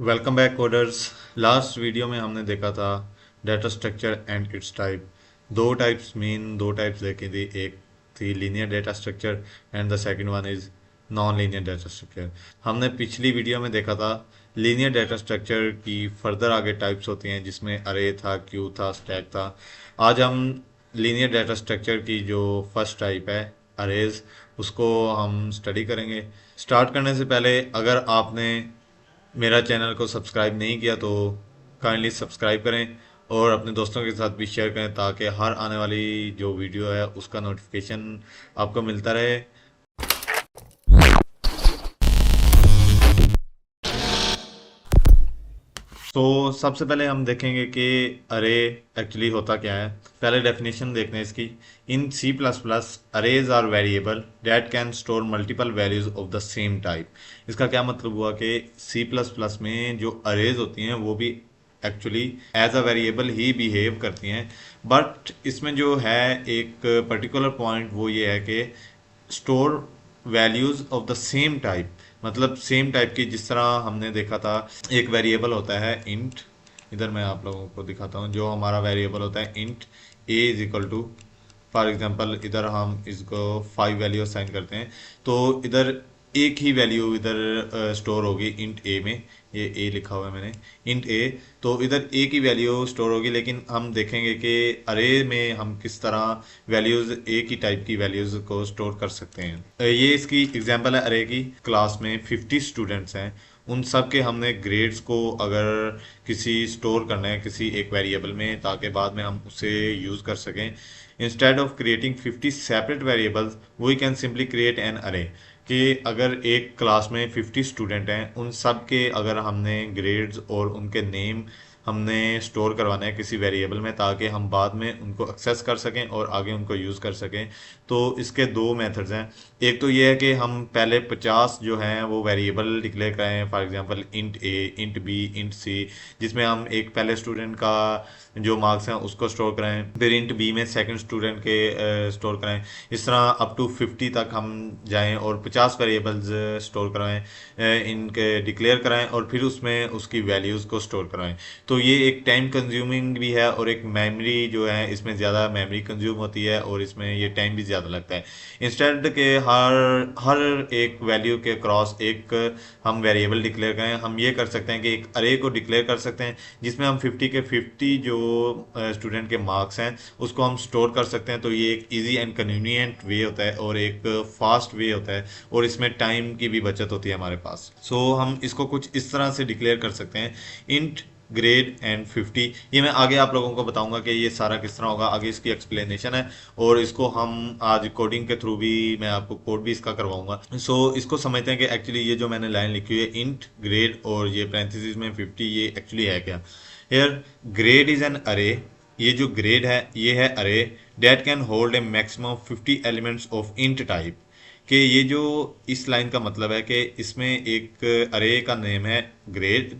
Welcome back coders. Last video में हमने देखा था data structure and it's type. दो टाइप्स देखी थी। एक थी linear data structure and the second one is non linear data structure. हमने पिछली वीडियो में देखा था लीनियर डाटा स्ट्रक्चर की फर्दर आगे टाइप्स होती हैं जिसमें अरे था, क्यू था, स्टैक था। आज हम लीनियर डाटा स्ट्रक्चर की जो फर्स्ट टाइप है अरेज, उसको हम स्टडी करेंगे। स्टार्ट करने से पहले अगर आपने मेरा चैनल को सब्सक्राइब नहीं किया तो काइंडली सब्सक्राइब करें और अपने दोस्तों के साथ भी शेयर करें ताकि हर आने वाली जो वीडियो है उसका नोटिफिकेशन आपको मिलता रहे। तो सबसे पहले हम देखेंगे कि अरे एक्चुअली होता क्या है। पहले डेफिनेशन देखते हैं इसकी। In C plus plus arrays are variable that can store multiple values of the same type. इसका क्या मतलब हुआ कि सी प्लस प्लस में जो अरेज होती हैं वो भी एक्चुअली एज अ वेरिएबल ही बिहेव करती हैं। बट इसमें जो है एक पर्टिकुलर पॉइंट वो ये है कि store values of the same type, मतलब सेम टाइप की। जिस तरह हमने देखा था एक वेरिएबल होता है इंट। इधर मैं आप लोगों को दिखाता हूँ जो हमारा वेरिएबल होता है int a is equal to, for example इधर हम इसको 5 वैल्यू असाइन करते हैं तो इधर एक ही वैल्यू इधर स्टोर होगी इंट ए में। ये ए लिखा हुआ है मैंने, इंट ए। तो इधर एक ही वैल्यू स्टोर होगी, लेकिन हम देखेंगे कि अरे में हम किस तरह वैल्यूज एक ही टाइप की वैल्यूज को स्टोर कर सकते हैं। ये इसकी एग्जांपल है। अरे की क्लास में 50 स्टूडेंट्स हैं, उन सब के हमने ग्रेड्स को अगर किसी स्टोर करना है किसी एक वेरिएबल में ताकि बाद में हम उसे यूज़ कर सकें। Instead of creating 50 separate variables we can simply create an array. कि अगर एक क्लास में 50 स्टूडेंट हैं, उन सब के अगर हमने ग्रेड्स और उनके नेम हमने स्टोर करवाना है किसी वेरिएबल में ताकि हम बाद में उनको एक्सेस कर सकें और आगे उनको यूज़ कर सकें। तो इसके दो मेथड्स हैं। एक तो ये है कि हम पहले 50 जो हैं वो वेरिएबल डिक्लेयर करें, for example int A, int B, int C, जिसमें हम एक पहले स्टूडेंट का जो मार्क्स हैं उसको स्टोर करें, फिर इंट बी में सेकंड स्टूडेंट के स्टोर करें। इस तरह अप टू 50 तक हम जाएं और 50 वेरिएबल्स स्टोर कराएं, इनके डिक्लेयर कराएं और फिर उसमें उसकी वैल्यूज़ को स्टोर कराएं। तो ये एक टाइम कंज्यूमिंग भी है और एक मेमोरी जो है इसमें ज़्यादा मेमोरी कंज्यूम होती है और इसमें ये टाइम भी ज़्यादा लगता है। इंस्टेड के हर हर एक वैल्यू के क्रॉस एक हम वेरिएबल डिक्लेयर करें, हम ये कर सकते हैं कि एक अरे को डिक्लेयर कर सकते हैं जिसमें हम 50 के 50 जो स्टूडेंट के मार्क्स हैं उसको हम स्टोर कर सकते हैं। तो ये एक इजी एंड कन्वीनियंट वे होता है और एक फास्ट वे होता है और इसमें टाइम की भी बचत होती है हमारे पास। सो हम इसको कुछ इस तरह से डिक्लेयर कर सकते हैं, इंट ग्रेड एंड 50। ये मैं आगे आप लोगों को बताऊंगा कि ये सारा किस तरह होगा, आगे इसकी एक्सप्लेनेशन है और इसको हम आज कोडिंग के थ्रू भी मैं आपको कोड भी इसका करवाऊंगा। सो इसको समझते हैं कि एक्चुअली ये जो मैंने लाइन लिखी हुई है इंट ग्रेड और ये पैरेंथेसिस में 50, ये एक्चुअली है क्या। हेयर ग्रेड इज एन अरे। ये जो ग्रेड है ये है अरे date can hold a maximum 50 elements of int type. कि ये जो इस लाइन का मतलब है कि इसमें एक अरे का नेम है ग्रेड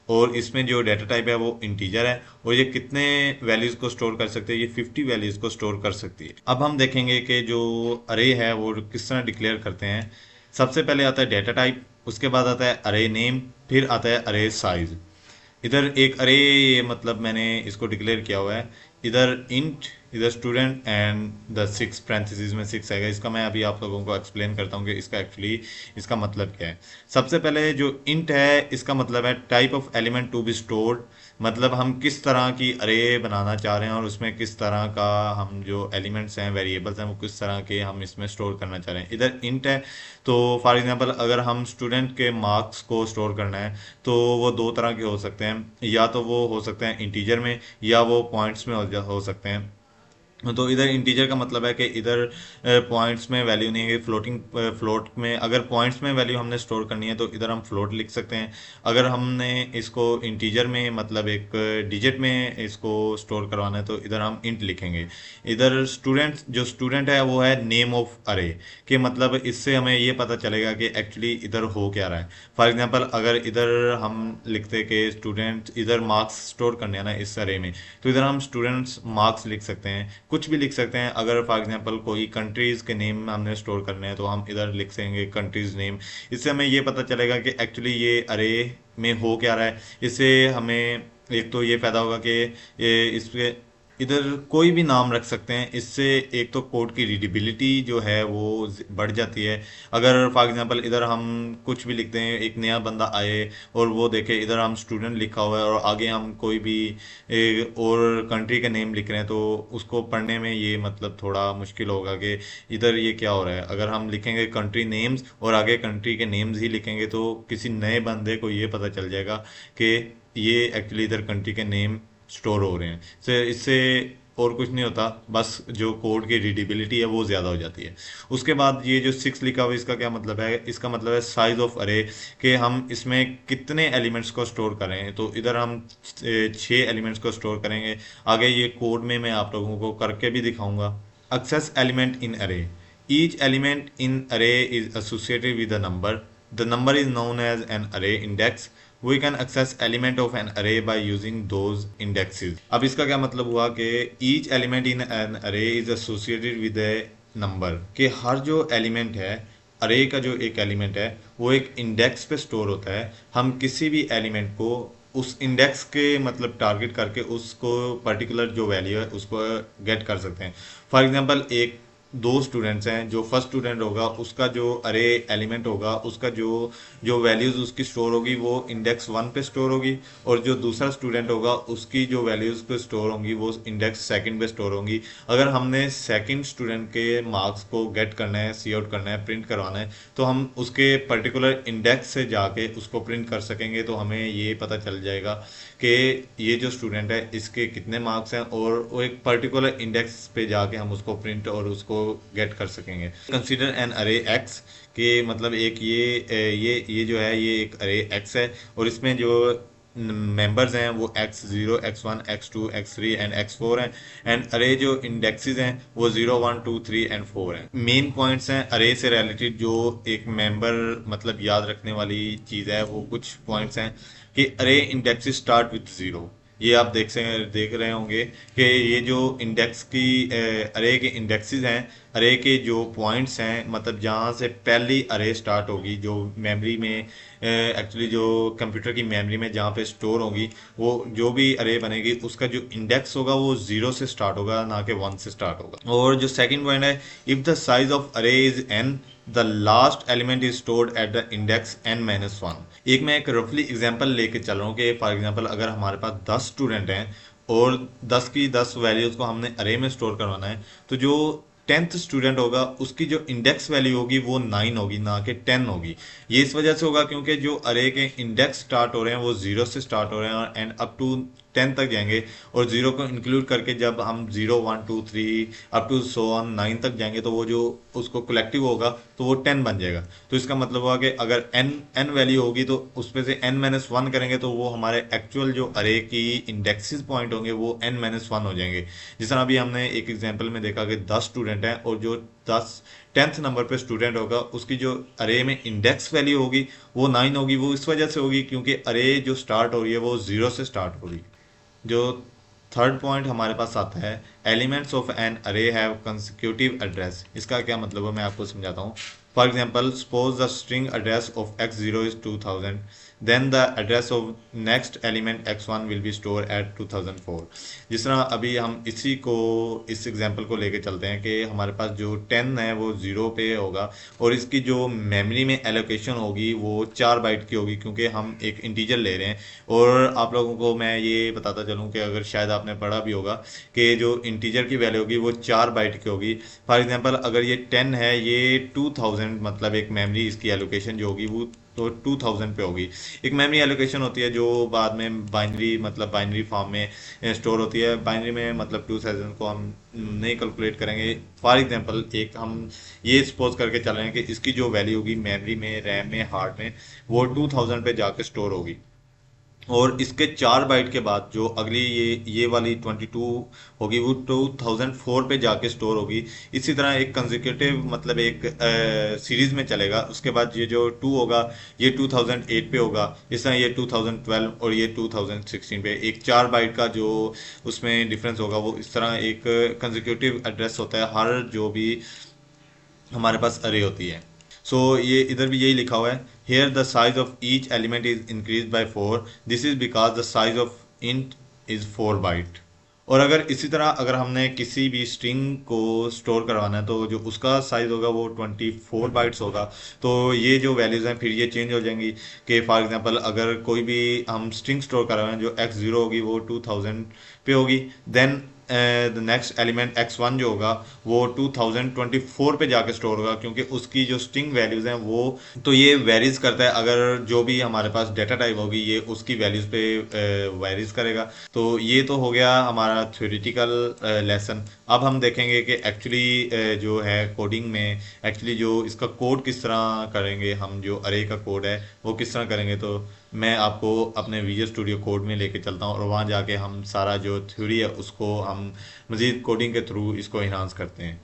और इसमें जो डाटा टाइप है वो इंटीजर है और ये कितने वैल्यूज को स्टोर कर सकते हैं, ये 50 वैल्यूज को स्टोर कर सकती है। अब हम देखेंगे कि जो अरे है वो किस तरह डिक्लेयर करते हैं। सबसे पहले आता है डाटा टाइप, उसके बाद आता है अरे नेम, फिर आता है अरे साइज। इधर एक अरे, ये मतलब मैंने इसको डिक्लेयर किया हुआ है। इधर इंट, इधर स्टूडेंट एंड द 6 पैरेंथेसिस में 6 आएगा। इसका मैं अभी आप लोगों को एक्सप्लेन करता हूँ कि इसका एक्चुअली इसका मतलब क्या है। सबसे पहले जो इंट है इसका मतलब है type of element to be stored, मतलब हम किस तरह की अरे बनाना चाह रहे हैं और उसमें किस तरह का हम जो एलिमेंट्स हैं वेरिएबल्स हैं वो किस तरह के हम इसमें स्टोर करना चाह रहे हैं। इधर इंट है तो फॉर एग्जांपल अगर हम स्टूडेंट के मार्क्स को स्टोर करना है तो वो दो तरह के हो सकते हैं, या तो वो हो सकते हैं इंटीजर में या वो पॉइंट्स में हो सकते हैं। तो इधर इंटीजर का मतलब है कि इधर पॉइंट्स में वैल्यू नहीं है, फ्लोटिंग फ्लोट में अगर पॉइंट्स में वैल्यू हमने स्टोर करनी है तो इधर हम फ्लोट लिख सकते हैं। अगर हमने इसको इंटीजर में मतलब एक डिजिट में इसको स्टोर करवाना है तो इधर हम इंट लिखेंगे। इधर स्टूडेंट, जो स्टूडेंट है वो है नेम ऑफ अरे, कि मतलब इससे हमें ये पता चलेगा कि एक्चुअली इधर हो क्या रहा है। फॉर एग्जांपल अगर इधर हम लिखते कि स्टूडेंट, इधर मार्क्स स्टोर करने हैं ना इस अरे में, तो इधर हम स्टूडेंट्स मार्क्स लिख सकते हैं, कुछ भी लिख सकते हैं। अगर फॉर एग्जांपल कोई कंट्रीज के नेम हमने स्टोर करने हैं तो हम इधर लिख देंगे कंट्रीज नेम। इससे हमें ये पता चलेगा कि एक्चुअली ये अरे में हो क्या रहा है। इससे हमें एक तो ये फायदा होगा कि ये इस पे इधर कोई भी नाम रख सकते हैं। इससे एक तो कोड की रीडेबिलिटी जो है वो बढ़ जाती है। अगर फॉर एग्जांपल इधर हम कुछ भी लिखते हैं, एक नया बंदा आए और वो देखे इधर हम स्टूडेंट लिखा हुआ है और आगे हम कोई भी और कंट्री का नेम लिख रहे हैं, तो उसको पढ़ने में ये मतलब थोड़ा मुश्किल होगा कि इधर ये क्या हो रहा है। अगर हम लिखेंगे कंट्री नेम्स और आगे कंट्री के नेम्स ही लिखेंगे तो किसी नए बंदे को ये पता चल जाएगा कि ये एक्चुअली इधर कंट्री के नेम स्टोर हो रहे हैं। से इससे और कुछ नहीं होता, बस जो कोड की रीडेबिलिटी है वो ज़्यादा हो जाती है। उसके बाद ये जो 6 लिखा हुआ है, इसका क्या मतलब है? इसका मतलब है साइज ऑफ अरे, कि हम इसमें कितने एलिमेंट्स को स्टोर करें। तो इधर हम 6 एलिमेंट्स को स्टोर करेंगे। आगे ये कोड में मैं आप लोगों को करके भी दिखाऊंगा। एक्सेस एलिमेंट इन अरे, each element in array is associated with a number. The number is known as an array index. We can access element of an array by using those indexes। अब इसका क्या मतलब हुआ कि each element in an array is associated with a number, कि हर जो element है, अरे का जो एक एलिमेंट है वो एक इंडेक्स पे स्टोर होता है। हम किसी भी एलिमेंट को उस इंडेक्स के मतलब टारगेट करके उसको पर्टिकुलर जो वैल्यू है उसको गेट कर सकते हैं। फॉर एग्जांपल एक दो स्टूडेंट्स हैं, जो फर्स्ट स्टूडेंट होगा उसका जो अरे एलिमेंट होगा उसका जो जो वैल्यूज़ उसकी स्टोर होगी वो इंडेक्स 1 पे स्टोर होगी, और जो दूसरा स्टूडेंट होगा उसकी जो वैल्यूज़ पे स्टोर होंगी वो इंडेक्स 2 पे स्टोर होंगी। अगर हमने सेकंड स्टूडेंट के मार्क्स को गेट करना है, सी आउट करना है, प्रिंट करवाना है, तो हम उसके पर्टिकुलर इंडेक्स से जाके उसको प्रिंट कर सकेंगे। तो हमें ये पता चल जाएगा कि ये जो स्टूडेंट है इसके कितने मार्क्स हैं, और वो एक पर्टिकुलर इंडेक्स पे जाके हम उसको प्रिंट और उसको गेट कर सकेंगे। कंसीडर एन अरे एक्स, के मतलब एक ये जो है ये एक अरे एक्स है, और इसमें जो मेंबर्स हैं वो x0 x1 x2 x3 and x4 हैं, एंड अरे जो इंडेक्सेस हैं वो 0 1 2 3 एंड 4 हैं। मेन पॉइंट्स हैं अरे से रिलेटेड जो एक मेंबर मतलब याद रखने वाली चीज़ है, वो कुछ पॉइंट्स हैं कि अरे इंडेक्सेस स्टार्ट विथ 0। ये आप देख रहे होंगे कि ये जो इंडेक्स की अरे के इंडेक्सेस हैं, अरे के जो पॉइंट्स हैं, मतलब जहाँ से पहली अरे स्टार्ट होगी जो मेमोरी में एक्चुअली जो कंप्यूटर की मेमोरी में जहाँ पे स्टोर होगी, वो जो भी अरे बनेगी उसका जो इंडेक्स होगा वो 0 से स्टार्ट होगा, ना कि 1 से स्टार्ट होगा। और जो सेकंड पॉइंट है, इफ द साइज ऑफ अरे is n, the last element is stored at the index n-1। एक मैं एक रफली एग्जांपल लेके चल रहा हूँ कि फॉर एग्जांपल अगर हमारे पास 10 स्टूडेंट हैं और 10 की 10 वैल्यूज को हमने अरे में स्टोर करवाना है, तो जो 10th स्टूडेंट होगा उसकी जो इंडेक्स वैल्यू होगी वो 9 होगी, ना कि 10 होगी। ये इस वजह से होगा क्योंकि जो अरे के इंडेक्स स्टार्ट हो रहे हैं वो 0 से स्टार्ट हो रहे हैं एंड अप टू 10 तक जाएंगे, और 0 को इंक्लूड करके जब हम 0 1 2 3 अप टू सो ऑन 9 तक जाएंगे तो वो जो उसको कलेक्टिव होगा तो वो 10 बन जाएगा। तो इसका मतलब हुआ कि अगर n वैल्यू होगी तो उसमें से n-1 करेंगे तो वो हमारे एक्चुअल जो अरे की इंडेक्सेस पॉइंट होंगे वो n-1 हो जाएंगे। जिस तरह अभी हमने एक एग्जांपल में देखा कि 10 स्टूडेंट हैं और जो 10th नंबर पे स्टूडेंट होगा उसकी जो अरे में इंडेक्स वैल्यू होगी वो 9 होगी। वो इस वजह से होगी क्योंकि अरे जो स्टार्ट हो रही है वो 0 से स्टार्ट हो रही है। जो थर्ड पॉइंट हमारे पास आता है, elements of an array have consecutive address. इसका क्या मतलब है मैं आपको समझाता हूँ। For example, suppose the string address of x0 is 2000, then the address of next element x1 will be store at 2004। जिस तरह अभी हम इस एग्जांपल को लेके चलते हैं कि हमारे पास जो 10 है वो 0 पे होगा, और इसकी जो मेमोरी में एलोकेशन होगी वो 4 बाइट की होगी क्योंकि हम एक इंटीजर ले रहे हैं। और आप लोगों को मैं ये बताता चलूँ कि अगर शायद आपने पढ़ा भी होगा कि जो इंटीजर की वैल्यू होगी वो 4 बाइट की होगी। फॉर एग्जांपल अगर ये 10 है, ये 2000 मतलब एक मेमोरी इसकी एलोकेशन जो होगी वो तो 2000 पे होगी। एक मेमोरी एलोकेशन होती है जो बाद में बाइनरी फॉर्म में स्टोर होती है। बाइनरी में मतलब 2000 को हम नहीं कैलकुलेट करेंगे। फॉर एग्जांपल एक हम ये सपोज करके चल रहे हैं कि इसकी जो वैल्यू होगी मेमोरी में, रैम में, हार्ड में, वो 2000 पे जाके स्टोर होगी, और इसके 4 बाइट के बाद जो अगली ये वाली 22 होगी वो 2004 पे जाके स्टोर होगी। इसी तरह एक कंसेक्यूटिव मतलब एक सीरीज में चलेगा। उसके बाद ये जो 2 होगा ये 2008 पे होगा, इस तरह ये 2012 और ये 2016 पे। एक 4 बाइट का जो उसमें डिफरेंस होगा वो इस तरह एक कंसेक्यूटिव एड्रेस होता है हर जो भी हमारे पास अरे होती है। सो ये इधर भी यही लिखा हुआ है, Here the size of each element is increased by 4. This is because the size of int is 4 byte. और अगर इसी तरह अगर हमने किसी भी स्ट्रिंग को स्टोर करवाना है तो जो उसका साइज होगा वो 24 बाइट्स होगा। तो ये जो वैल्यूज़ हैं फिर ये चेंज हो जाएंगी कि फॉर एग्जांपल अगर कोई भी हम स्ट्रिंग स्टोर कर रहे हैं जो x0 होगी वो 2000 पे होगी। Then the next element x1 जो होगा वो 2024 पे जाके स्टोर होगा क्योंकि उसकी जो स्ट्रिंग वैल्यूज़ हैं वो तो ये वेरीज करता है। अगर जो भी हमारे पास डेटा टाइप होगी ये उसकी वैल्यूज़ पे वेरीज करेगा। तो ये तो हो गया हमारा थ्योरेटिकल लेसन। अब हम देखेंगे कि एक्चुअली जो है कोडिंग में एक्चुअली जो इसका कोड किस तरह करेंगे, हम जो अरे का कोड है वो किस तरह करेंगे। तो मैं आपको अपने विजुअल स्टूडियो कोड में लेके चलता हूँ और वहाँ जाके हम सारा जो थ्योरी है उसको हम मज़ीद कोडिंग के थ्रू इसको इन्हांस करते हैं।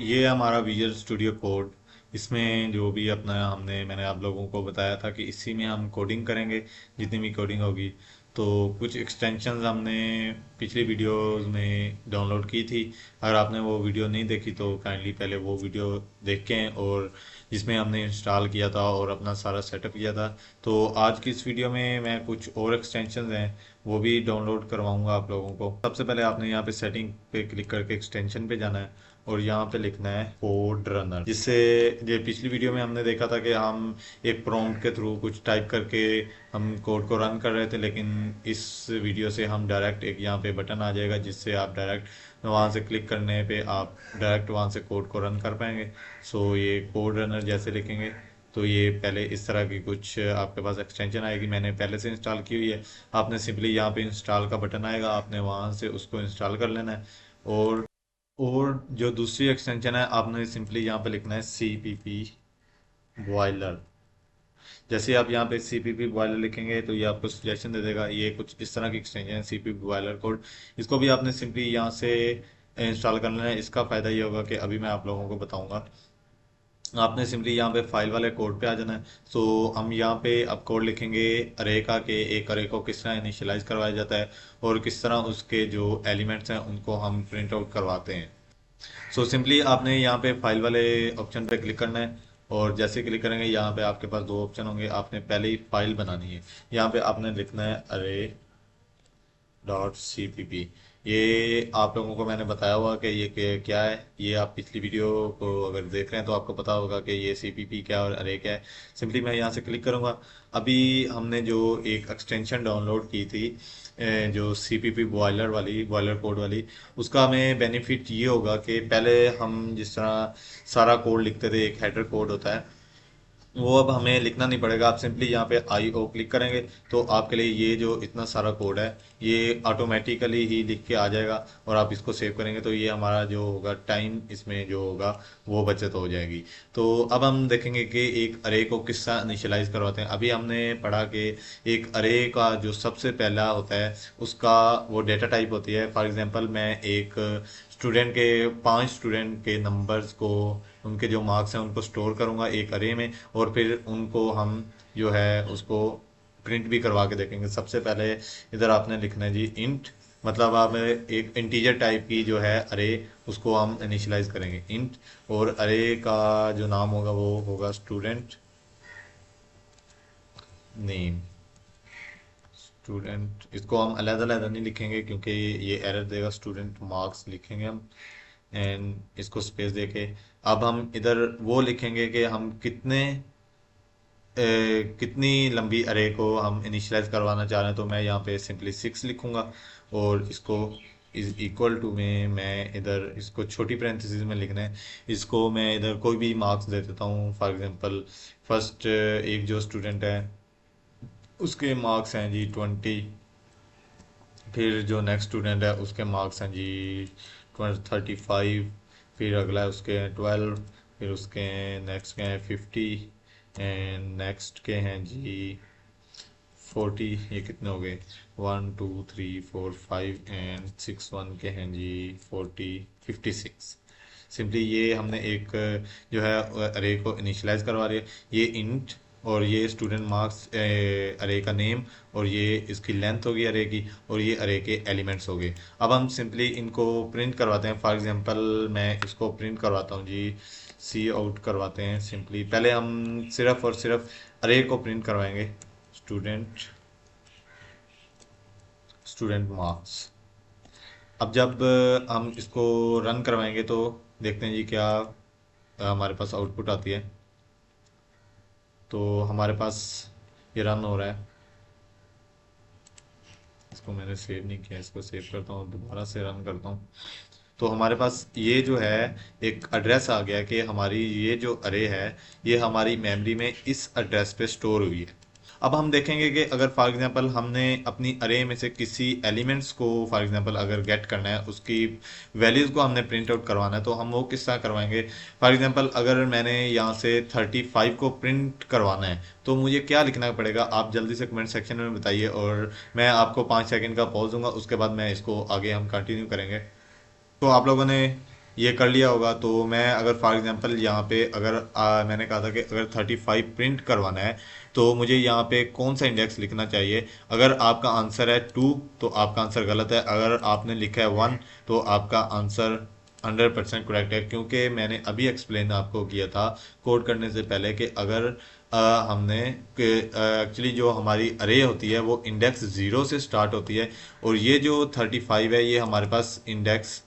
ये हमारा विजुअल स्टूडियो कोड। इसमें जो भी अपना मैंने आप लोगों को बताया था कि इसी में हम कोडिंग करेंगे जितनी भी कोडिंग होगी। तो कुछ एक्सटेंशंस हमने पिछली वीडियोस में डाउनलोड की थी। अगर आपने वो वीडियो नहीं देखी तो काइंडली पहले वो वीडियो देखें और जिसमें हमने इंस्टॉल किया था और अपना सारा सेटअप किया था। तो आज की इस वीडियो में मैं कुछ और एक्सटेंशंस हैं वो भी डाउनलोड करवाऊंगा आप लोगों को। सबसे पहले आपने यहाँ पे सेटिंग पे क्लिक करके एक्सटेंशन पे जाना है और यहाँ पे लिखना है कोड रनर। जिससे ये पिछली वीडियो में हमने देखा था कि हम एक प्रॉम्प्ट के थ्रू कुछ टाइप करके हम कोड को रन कर रहे थे, लेकिन इस वीडियो से हम डायरेक्ट एक यहाँ पे बटन आ जाएगा जिससे आप डायरेक्ट वहाँ से क्लिक करने पे आप डायरेक्ट वहाँ से कोड को रन कर पाएंगे। ये कोड रनर जैसे लिखेंगे तो ये पहले इस तरह की कुछ आपके पास एक्सटेंशन आएगी। मैंने पहले से इंस्टॉल की हुई है। आपने सिंपली यहाँ पे इंस्टॉल का बटन आएगा, आपने वहाँ से उसको इंस्टॉल कर लेना है। और जो दूसरी एक्सटेंशन है आपने सिंपली यहाँ पे लिखना है CPP बॉयलर। जैसे आप यहाँ पे CPP बॉयलर लिखेंगे तो ये आपको सजेशन दे देगा। ये कुछ इस तरह की एक्सटेंशन है CPP बॉयलर कोड। इसको भी आपने सिंपली यहाँ से इंस्टॉल कर लेना है। इसका फ़ायदा ये होगा कि अभी मैं आप लोगों को बताऊंगा। आपने सिंपली यहाँ पे फाइल वाले कोड पे आ जाना है। हम यहाँ पे अब कोड लिखेंगे अरे का कि एक अरे को किस तरह इनिशियलाइज करवाया जाता है और किस तरह उसके जो एलिमेंट्स हैं उनको हम प्रिंट आउट करवाते हैं। सिंपली आपने यहाँ पे फाइल वाले ऑप्शन पे क्लिक करना है और जैसे क्लिक करेंगे यहाँ पे आपके पास दो ऑप्शन होंगे। आपने पहले ही फाइल बनानी है। यहाँ पे आपने लिखना है array.cpp। ये आप लोगों को मैंने बताया हुआ कि क्या है। ये आप पिछली वीडियो को अगर देख रहे हैं तो आपको पता होगा कि ये CPP क्या है और अरे क्या है। सिंपली मैं यहाँ से क्लिक करूँगा। अभी हमने जो एक एक्सटेंशन डाउनलोड की थी जो CPP बॉयलर वाली बॉयलर कोड वाली, उसका हमें बेनिफिट ये होगा कि पहले हम जिस तरह सारा कोड लिखते थे, एक हेडर कोड होता है, वो अब हमें लिखना नहीं पड़ेगा। आप सिंपली यहाँ पे IO क्लिक करेंगे तो आपके लिए ये जो इतना सारा कोड है ये ऑटोमेटिकली ही लिख के आ जाएगा और आप इसको सेव करेंगे तो ये हमारा जो होगा टाइम इसमें जो होगा वो बचत हो जाएगी। तो अब हम देखेंगे कि एक अरे को किस तरह इनिशियलाइज करवाते हैं। अभी हमने पढ़ा कि एक अरे का जो सबसे पहला होता है उसका वो डेटा टाइप होती है। फॉर एग्जांपल मैं एक स्टूडेंट के 5 स्टूडेंट के नंबर्स को, उनके जो मार्क्स हैं उनको स्टोर करूंगा एक अरे में और फिर उनको हम जो है उसको प्रिंट भी करवा के देखेंगे। सबसे पहले इधर आपने लिखना है जी इंट, मतलब आप एक इंटीजर टाइप की जो है अरे उसको हम इनिशियलाइज करेंगे इंट। और अरे का जो नाम होगा वो होगा स्टूडेंट नेम। स्टूडेंट इसको हम अलग-अलग नहीं लिखेंगे क्योंकि ये एरर देगा। स्टूडेंट मार्क्स लिखेंगे हम एंड इसको स्पेस देके अब हम इधर वो लिखेंगे कि हम कितनी लंबी अरे को हम इनिशियलाइज करवाना चाह रहे हैं। तो मैं यहाँ पे सिंपली 6 लिखूंगा और इसको इज इक्वल टू में मैं इधर इसको छोटी पैरेंथेसिस में लिखना है। इसको मैं इधर कोई भी मार्क्स दे देता हूँ। फॉर एग्जांपल फर्स्ट एक जो स्टूडेंट है उसके मार्क्स हैं जी 20। फिर जो नेक्स्ट स्टूडेंट है उसके मार्क्स हैं जी 35। फिर अगला है उसके 12। फिर उसके नेक्स्ट के हैं 50 एंड नेक्स्ट के हैं जी 40। ये कितने हो गए 1 2 3 4 5 एंड 6 1 के हैं जी 56। सिंपली ये हमने एक जो है अरे को इनिशियलाइज करवा रही है। ये इंट और ये स्टूडेंट मार्क्स अरे का नेम और ये इसकी लेंथ होगी अरे की और ये अरे के एलिमेंट्स हो गए। अब हम सिंपली इनको प्रिंट करवाते हैं। फॉर एग्जांपल मैं इसको प्रिंट करवाता हूँ जी सी आउट करवाते हैं सिंपली। पहले हम सिर्फ और सिर्फ अरे को प्रिंट करवाएंगे, स्टूडेंट स्टूडेंट मार्क्स। अब जब हम इसको रन करवाएंगे तो देखते हैं जी क्या हमारे पास आउटपुट आती है। तो हमारे पास ये रन हो रहा है। इसको मैंने सेव नहीं किया, इसको सेव करता हूँ, दोबारा से रन करता हूँ। तो हमारे पास ये जो है एक एड्रेस आ गया कि हमारी ये जो अरे है ये हमारी मेमोरी में इस एड्रेस पे स्टोर हुई है। अब हम देखेंगे कि अगर फॉर एग्जांपल हमने अपनी अरे में से किसी एलिमेंट्स को फॉर एग्जांपल अगर गेट करना है, उसकी वैल्यूज़ को हमने प्रिंट आउट करवाना है, तो हम वो किस तरह करवाएंगे। फॉर एग्जांपल अगर मैंने यहाँ से 35 को प्रिंट करवाना है तो मुझे क्या लिखना पड़ेगा, आप जल्दी से कमेंट सेक्शन में बताइए और मैं आपको 5 सेकंड का पॉज दूंगा, उसके बाद मैं इसको आगे हम कंटिन्यू करेंगे। तो आप लोगों ने ये कर लिया होगा। तो मैं अगर फॉर एग्जांपल यहाँ पे अगर मैंने कहा था कि अगर 35 प्रिंट करवाना है तो मुझे यहाँ पे कौन सा इंडेक्स लिखना चाहिए। अगर आपका आंसर है 2 तो आपका आंसर गलत है, अगर आपने लिखा है 1 तो आपका आंसर 100% करेक्ट है। क्योंकि मैंने अभी एक्सप्लेन आपको किया था कोड करने से पहले कि अगर हमने एक्चुअली जो हमारी अरे होती है वो इंडेक्स 0 से स्टार्ट होती है, और ये जो 35 है ये हमारे पास इंडेक्स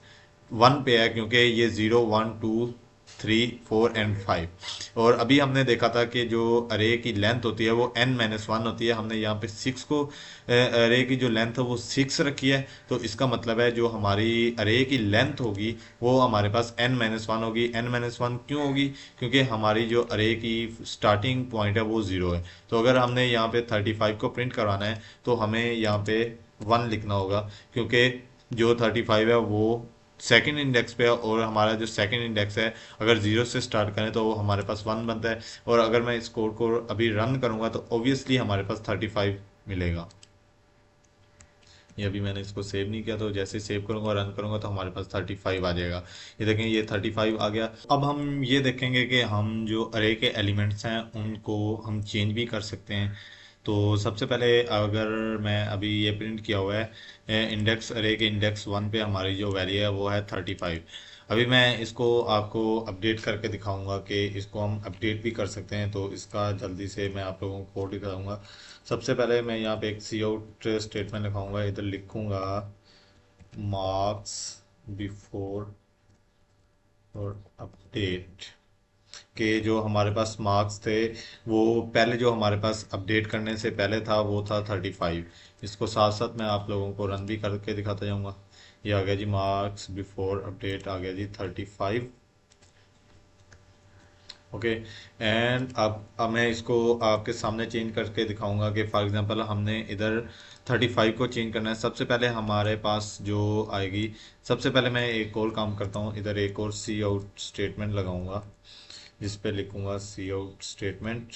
1 पे है, क्योंकि ये 0 1 2 3 4 एंड 5। और अभी हमने देखा था कि जो अरे की लेंथ होती है वो n-1 होती है। हमने यहाँ पे 6 को अरे की जो लेंथ है वो 6 रखी है। तो इसका मतलब है जो हमारी अरे की लेंथ होगी वो हमारे पास n-1 होगी। n-1 क्यों होगी, क्योंकि हमारी जो अरे की स्टार्टिंग पॉइंट है वो 0 है। तो अगर हमने यहाँ पे 35 को प्रिंट करवाना है तो हमें यहाँ पे 1 लिखना होगा, क्योंकि जो 35 है वो सेकंड इंडेक्स पे है, और हमारा जो सेकंड इंडेक्स है अगर 0 से स्टार्ट करें तो वो हमारे पास 1 बनता है। और अगर मैं इस कोड को अभी रन करूंगा तो ऑब्वियसली हमारे पास 35 मिलेगा। ये अभी मैंने इसको सेव नहीं किया, तो जैसे सेव करूंगा रन करूंगा तो हमारे पास 35 आ जाएगा। ये देखें ये 35 आ गया। अब हम ये देखेंगे कि हम जो अरे के एलिमेंट्स हैं उनको हम चेंज भी कर सकते हैं। तो सबसे पहले अगर मैं अभी ये प्रिंट किया हुआ है इंडेक्स अरे के इंडेक्स 1 पे हमारी जो वैल्यू है वो है 35। अभी मैं इसको आपको अपडेट करके दिखाऊंगा कि इसको हम अपडेट भी कर सकते हैं। तो इसका जल्दी से मैं आप लोगों को कोड दिखाऊंगा। सबसे पहले मैं यहाँ पे एक सी आउट स्टेटमेंट लिखाऊंगा, इधर लिखूंगा मार्क्स बिफोर और अपडेट के जो हमारे पास मार्क्स थे वो पहले जो हमारे पास अपडेट करने से पहले था वो था 35। इसको साथ साथ मैं आप लोगों को रन भी करके दिखाता जाऊंगा। ये आ गया जी मार्क्स बिफोर अपडेट आ गया जी 35। ओके। एंड अब मैं इसको आपके सामने चेंज करके दिखाऊंगा कि फॉर एग्जांपल हमने इधर 35 को चेंज करना है। सबसे पहले हमारे पास जो आएगी, सबसे पहले मैं एक और काम करता हूँ, इधर एक और सी आउट स्टेटमेंट लगाऊंगा जिस पे लिखूंगा C out statement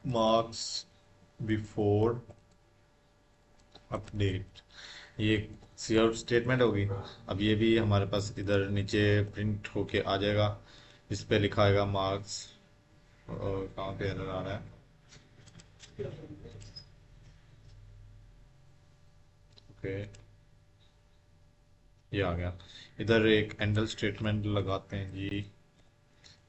marks before update. ये सी आउट स्टेटमेंट होगी। अब ये भी हमारे पास इधर नीचे प्रिंट होके आ जाएगा। इस पे लिखा आएगा मार्क्स, और कहाँ पे एरर आ रहा है, ओके ये आ गया। इधर एक एंडल स्टेटमेंट लगाते हैं जी,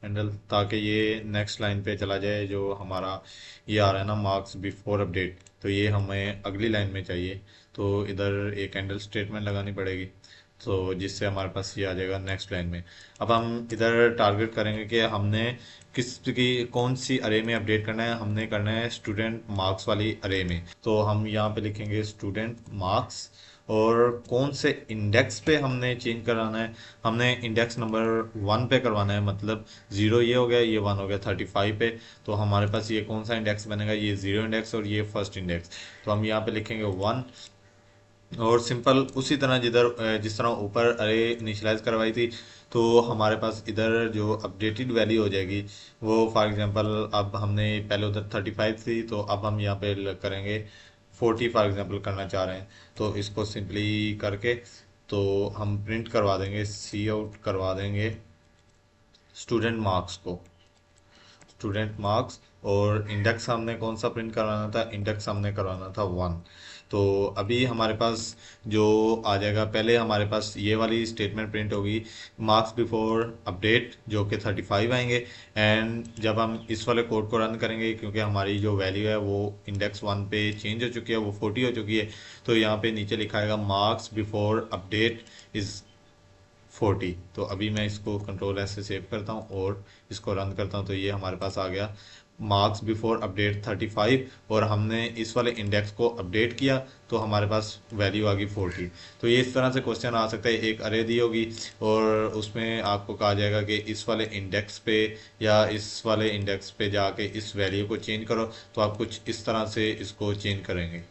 हैंडल, ताकि ये नेक्स्ट लाइन पे चला जाए। जो हमारा ये आ रहा है ना मार्क्स बिफोर अपडेट, तो ये हमें अगली लाइन में चाहिए। तो इधर एक हैंडल स्टेटमेंट लगानी पड़ेगी, तो जिससे हमारे पास ये आ जाएगा नेक्स्ट लाइन में। अब हम इधर टारगेट करेंगे कि हमने किस की कौन सी अरे में अपडेट करना है। हमने करना है स्टूडेंट मार्क्स वाली अरे में। तो हम यहाँ पे लिखेंगे स्टूडेंट मार्क्स, और कौन से इंडेक्स पे हमने चेंज कराना है। हमने इंडेक्स नंबर 1 पे करवाना है, मतलब 0 ये हो गया, ये 1 हो गया 35 पे। तो हमारे पास ये कौन सा इंडेक्स बनेगा, ये 0 इंडेक्स और ये फर्स्ट इंडेक्स। तो हम यहाँ पे लिखेंगे 1, और सिंपल उसी तरह जिस तरह ऊपर अरे इनिशियलाइज करवाई थी, तो हमारे पास इधर जो अपडेटेड वैल्यू हो जाएगी वो फॉर एग्जांपल अब हमने पहले उधर 35 थी, तो अब हम यहाँ पे करेंगे 40 फॉर एग्जांपल करना चाह रहे हैं। तो इसको सिंपली करके तो हम प्रिंट करवा देंगे, सी आउट करवा देंगे स्टूडेंट मार्क्स को, स्टूडेंट मार्क्स। और इंडेक्स हमने कौन सा प्रिंट करवाना था, इंडेक्स हमने करवाना था 1। तो अभी हमारे पास जो आ जाएगा, पहले हमारे पास ये वाली स्टेटमेंट प्रिंट होगी मार्क्स बिफोर अपडेट जो कि 35 आएंगे। एंड जब हम इस वाले कोड को रन करेंगे, क्योंकि हमारी जो वैल्यू है वो इंडेक्स 1 पे चेंज हो चुकी है, वो 40 हो चुकी है, तो यहाँ पे नीचे लिखा आएगा मार्क्स बिफोर अपडेट इज़ 40। तो अभी मैं इसको कंट्रोल एस से सेव करता हूँ और इसको रन करता हूँ, तो ये हमारे पास आ गया मार्क्स बिफोर अपडेट 35। और हमने इस वाले इंडेक्स को अपडेट किया तो हमारे पास वैल्यू आ गई 40। तो ये इस तरह से क्वेश्चन आ सकता है, एक अरे दी होगी और उसमें आपको कहा जाएगा कि इस वाले इंडेक्स पे या इस वाले इंडेक्स पे जाके इस वैल्यू को चेंज करो, तो आप कुछ इस तरह से इसको चेंज करेंगे।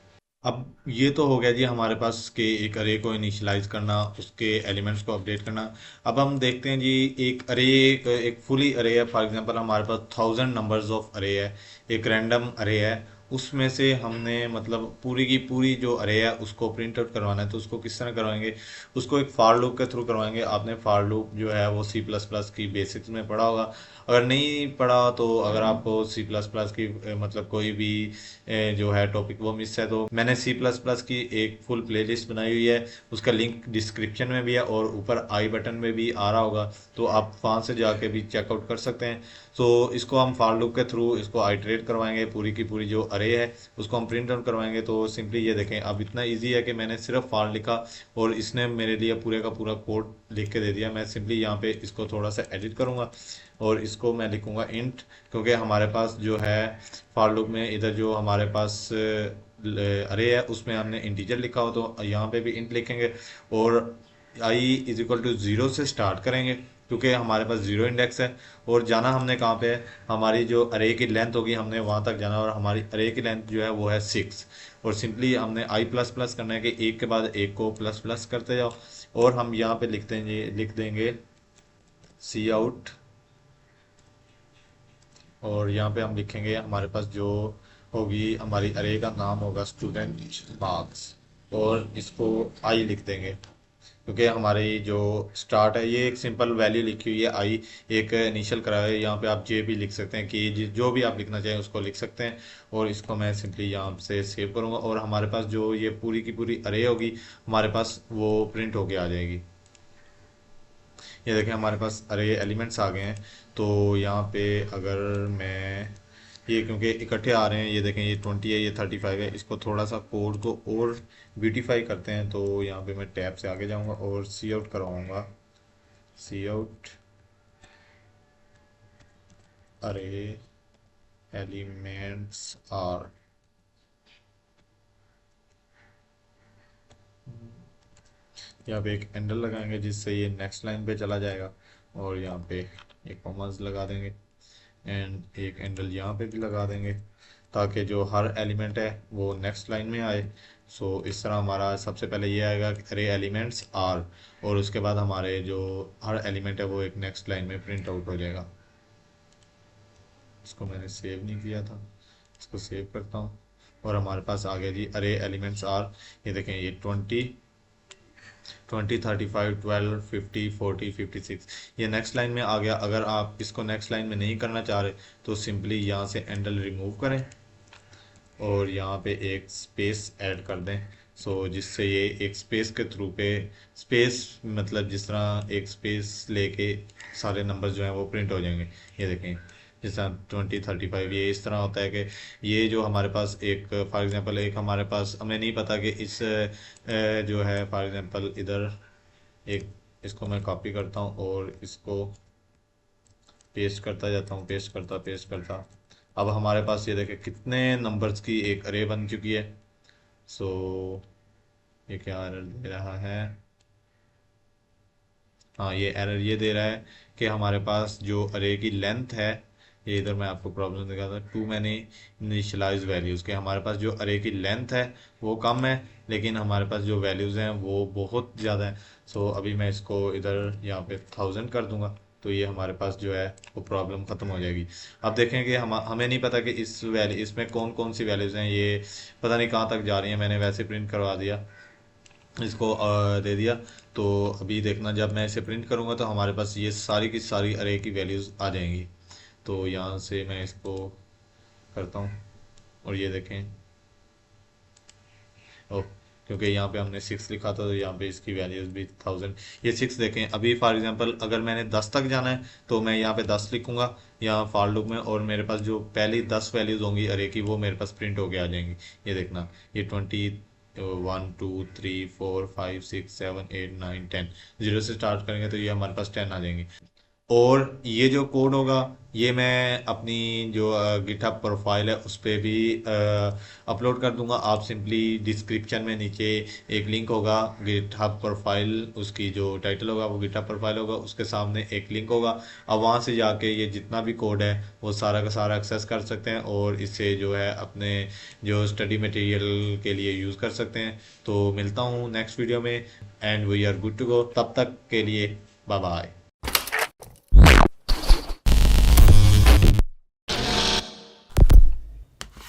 अब ये तो हो गया जी हमारे पास के एक अरे को इनिशियलाइज करना, उसके एलिमेंट्स को अपडेट करना। अब हम देखते हैं जी एक अरे, एक फुली अरे है, फॉर एग्जांपल हमारे पास 1000 नंबर्स ऑफ अरे है, एक रैंडम अरे है, उसमें से हमने मतलब पूरी की पूरी जो अरे है उसको प्रिंट आउट करवाना है। तो उसको किस तरह करवाएंगे, उसको एक फार लूप के थ्रू करवाएंगे। आपने फार लूप जो है वो सी प्लस प्लस की बेसिक्स में पढ़ा होगा, अगर नहीं पढ़ा तो अगर आपको सी प्लस प्लस की मतलब कोई भी जो है टॉपिक वो मिस है, तो मैंने सी प्लस प्लस की एक फुल प्लेलिस्ट बनाई हुई है, उसका लिंक डिस्क्रिप्शन में भी है और ऊपर आई बटन में भी आ रहा होगा, तो आप वहाँ से जाके भी चेकआउट कर सकते हैं। तो इसको हम फॉर लूप के थ्रू इसको आइटरेट करवाएंगे, पूरी की पूरी जो अरे है उसको हम प्रिंट आउट करवाएंगे। तो सिंपली ये देखें, अब इतना ईजी है कि मैंने सिर्फ फॉर लिखा और इसने मेरे लिए पूरे का पूरा कोड लिख के दे दिया। मैं सिंपली यहाँ पे इसको थोड़ा सा एडिट करूँगा और इसको मैं लिखूँगा इंट, क्योंकि हमारे पास जो है फॉर लूप में इधर जो हमारे पास अरे है उसमें हमने इंटीजर लिखा हो, तो यहाँ पे भी इंट लिखेंगे और I is equal to zero से स्टार्ट करेंगे, क्योंकि हमारे पास ज़ीरो इंडेक्स है। और जाना हमने कहाँ पे है, हमारी जो अरे की लेंथ होगी हमने वहाँ तक जाना, और हमारी अरे की लेंथ जो है वो है 6। और सिंपली हमने आई प्लस प्लस करना है कि एक के बाद एक को प्लस प्लस करते जाओ। और हम यहाँ पे लिख देंगे सी आउट, और यहाँ पे हम लिखेंगे हमारे पास जो होगी हमारी अरे का नाम होगा स्टूडेंट मार्क्स, और इसको आई लिख देंगे, क्योंकि हमारी जो स्टार्ट है ये एक सिंपल वैल्यू लिखी हुई है आई, एक इनिशियल करा है। यहाँ पे आप जे भी लिख सकते हैं कि जो भी आप लिखना चाहें उसको लिख सकते हैं। और इसको मैं सिंपली यहाँ से सेव करूँगा और हमारे पास जो ये पूरी की पूरी अरे होगी हमारे पास वो प्रिंट होके आ जाएगी। ये देखें हमारे पास अरे एलिमेंट्स आ गए हैं। तो यहाँ पे अगर मैं ये क्योंकि इकट्ठे आ रहे हैं, ये देखें ये 20 है, ये 35 है, इसको थोड़ा सा कोड को और ब्यूटीफाई करते हैं। तो यहाँ पे मैं टैब से आगे जाऊँगा और सी आउट करवाऊँगा, सी आउट अरे एलिमेंट्स आर। यहाँ पे एक एंडल लगाएंगे जिससे ये नेक्स्ट लाइन पे चला जाएगा, और यहाँ पे एक कॉमास लगा देंगे एंड एक एंडल यहाँ पे भी लगा देंगे, ताकि जो हर एलिमेंट है वो नेक्स्ट लाइन में आए। सो इस तरह हमारा सबसे पहले ये आएगा अरे एलिमेंट्स आर, और उसके बाद हमारे जो हर एलिमेंट है वो एक नेक्स्ट लाइन में प्रिंट आउट हो जाएगा। इसको मैंने सेव नहीं किया था, इसको सेव करता हूँ और हमारे पास आ गया जी अरे एलिमेंट्स आर। ये देखें ये 20 35 12 50 40 56 ये नेक्स्ट लाइन में आ गया। अगर आप इसको नेक्स्ट लाइन में नहीं करना चाह रहे तो सिंपली यहाँ से एंडल रिमूव करें और यहाँ पे एक स्पेस ऐड कर दें। सो जिससे ये एक स्पेस के थ्रू पे, स्पेस मतलब जिस तरह एक स्पेस लेके सारे नंबर्स जो हैं वो प्रिंट हो जाएंगे। ये देखें जिस तरह 20 35 ये इस तरह होता है कि ये जो हमारे पास एक फॉर एग्जांपल एक हमारे पास हमें नहीं पता कि इस जो है फॉर एग्जांपल इधर एक, इसको मैं कॉपी करता हूँ और इसको पेस्ट करता जाता हूँ, पेस्ट करता। अब हमारे पास ये देखें कितने नंबर्स की एक अरे बन चुकी है। सो ये क्या एरर दे रहा है, हाँ ये एरर ये दे रहा है कि हमारे पास जो अरे की लेंथ है, ये इधर मैं आपको प्रॉब्लम दिखाता हूँ, टू मैनी इनिशियलाइज वैल्यूज़ के हमारे पास जो अरे की लेंथ है वो कम है, लेकिन हमारे पास जो वैल्यूज़ हैं वो बहुत ज़्यादा है। सो अभी मैं इसको इधर यहाँ पे 1000 कर दूंगा, तो ये हमारे पास जो है वो प्रॉब्लम ख़त्म हो जाएगी। अब देखें कि हमें नहीं पता कि इस वैल्यू इसमें कौन कौन सी वैल्यूज़ हैं, ये पता नहीं कहाँ तक जा रही हैं। मैंने वैसे प्रिंट करवा दिया, इसको दे दिया। तो अभी देखना जब मैं इसे प्रिंट करूँगा तो हमारे पास ये सारी की सारी अरे की वैल्यूज़ आ जाएंगी। तो यहाँ से मैं इसको करता हूँ और ये देखें। ओ, क्योंकि यहाँ पे हमने 6 लिखा था तो यहाँ पे इसकी वैल्यूज भी 1000। ये 6 देखें, अभी फॉर एग्जांपल अगर मैंने 10 तक जाना है तो मैं यहाँ पे 10 लिखूंगा यहाँ फॉर लूप में, और मेरे पास जो पहली 10 वैल्यूज होंगी अरे की वो मेरे पास प्रिंट होके आ जाएंगी। ये देखना, ये 20 1 2 3 4 5 6 7 8 9 10, जीरो से स्टार्ट करेंगे तो ये हमारे पास 10 आ जाएंगी। और ये जो कोड होगा ये मैं अपनी जो गिटहब प्रोफाइल है उस पे भी अपलोड कर दूंगा। आप सिंपली डिस्क्रिप्शन में नीचे एक लिंक होगा गिटहब प्रोफाइल, उसकी जो टाइटल होगा वो गिटहब प्रोफाइल होगा, उसके सामने एक लिंक होगा। अब वहाँ से जाके ये जितना भी कोड है वो सारा का सारा एक्सेस कर सकते हैं और इससे जो है अपने जो स्टडी मटेरियल के लिए यूज़ कर सकते हैं। तो मिलता हूँ नेक्स्ट वीडियो में, and we are good to go. तब तक के लिए बाय बाय।